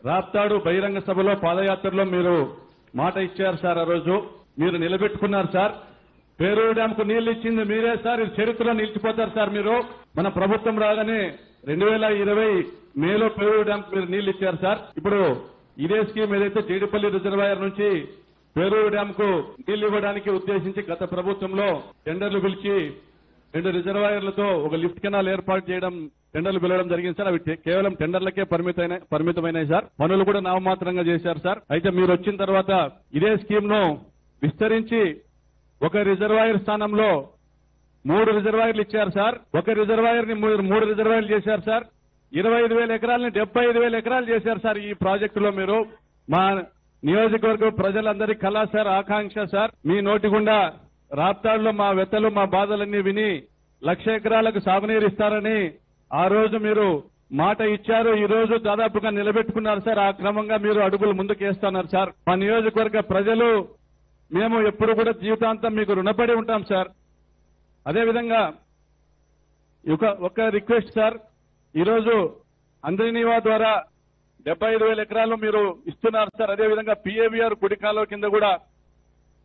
రాప్తాడు బహిరంగ సభలో పాదయాత్రలో మీరు మాట ఇచ్చారు సార్. ఆ రోజు మీరు నిలబెట్టుకున్నారు సార్. పేరూరు డ్యామ్ కు నీళ్లు ఇచ్చింది మీరే సార్. ఇది చరిత్రలో నిలిచిపోతారు సార్. మీరు మన ప్రభుత్వం రాగానే 2020 మేలో పేరూరు డ్యామ్ కు మీరు నీళ్లు ఇచ్చారు సార్. ఇప్పుడు ఇదే స్కీమ్ ఏదైతే జీడిపల్లి రిజర్వాయర్ నుంచి పేరూరు డ్యామ్ కు నీళ్లు ఇవ్వడానికి ఉద్దేశించి గత ప్రభుత్వంలో టెండర్లు పిలిచి 2 రిజర్వాయర్లతో ఒక లిఫ్ట్ కెనాల్ ఏర్పాటు చేయడం టెండర్లు పిలవడం జరిగింది సార్. అవి కేవలం టెండర్లకే పరిమితమైనాయి సార్. పనులు కూడా నామమాత్రంగా చేశారు సార్. అయితే మీరు వచ్చిన తర్వాత ఇదే స్కీమ్ ను విస్తరించి ఒక రిజర్వాయర్ స్థానంలో 3 రిజర్వాయర్లు ఇచ్చారు సార్. ఒక రిజర్వాయర్ ని 3 రిజర్వాయర్లు చేశారు సార్. 25,000 ఎకరాలని 75,000 ఎకరాలు చేశారు సార్. ఈ ప్రాజెక్టులో మీరు మా నియోజకవర్గ ప్రజలందరి కళ సార్, ఆకాంక్ష సార్. మీ నోటి గుండా రాప్తాడులో మా వెత్తలు మా బాధలన్నీ విని 1,00,000 ఎకరాలకు సాగునీరు ఇస్తారని ఆ రోజు మీరు మాట ఇచ్చారు. ఈ రోజు దాదాపుగా నిలబెట్టుకున్నారు సార్. ఆ క్రమంగా మీరు అడుగులు ముందుకేస్తున్నారు సార్. మా నియోజకవర్గ ప్రజలు మేము ఎప్పుడు కూడా జీవితాంతం మీకు రుణపడి ఉంటాం సార్. అదేవిధంగా ఒక రిక్వెస్ట్ సార్. ఈరోజు అంద్రినీవా ద్వారా 75,000 ఎకరాలు మీరు ఇస్తున్నారు సార్. అదేవిధంగా PAVR గుడికాలో కింద కూడా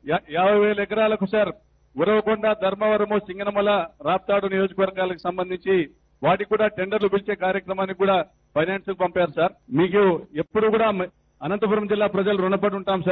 50,000 ఎకరాలకు సార్ ఉరవకొండ, ధర్మవరము, సింగనమల, రాప్తాడు నియోజకవర్గాలకు సంబంధించి వాటికి కూడా టెండర్లు పిలిచే కార్యక్రమానికి కూడా ఫైనాన్స్ కు పంపారు సార్. మీకు ఎప్పుడు కూడా అనంతపురం జిల్లా ప్రజలు రుణపడి ఉంటాం సార్.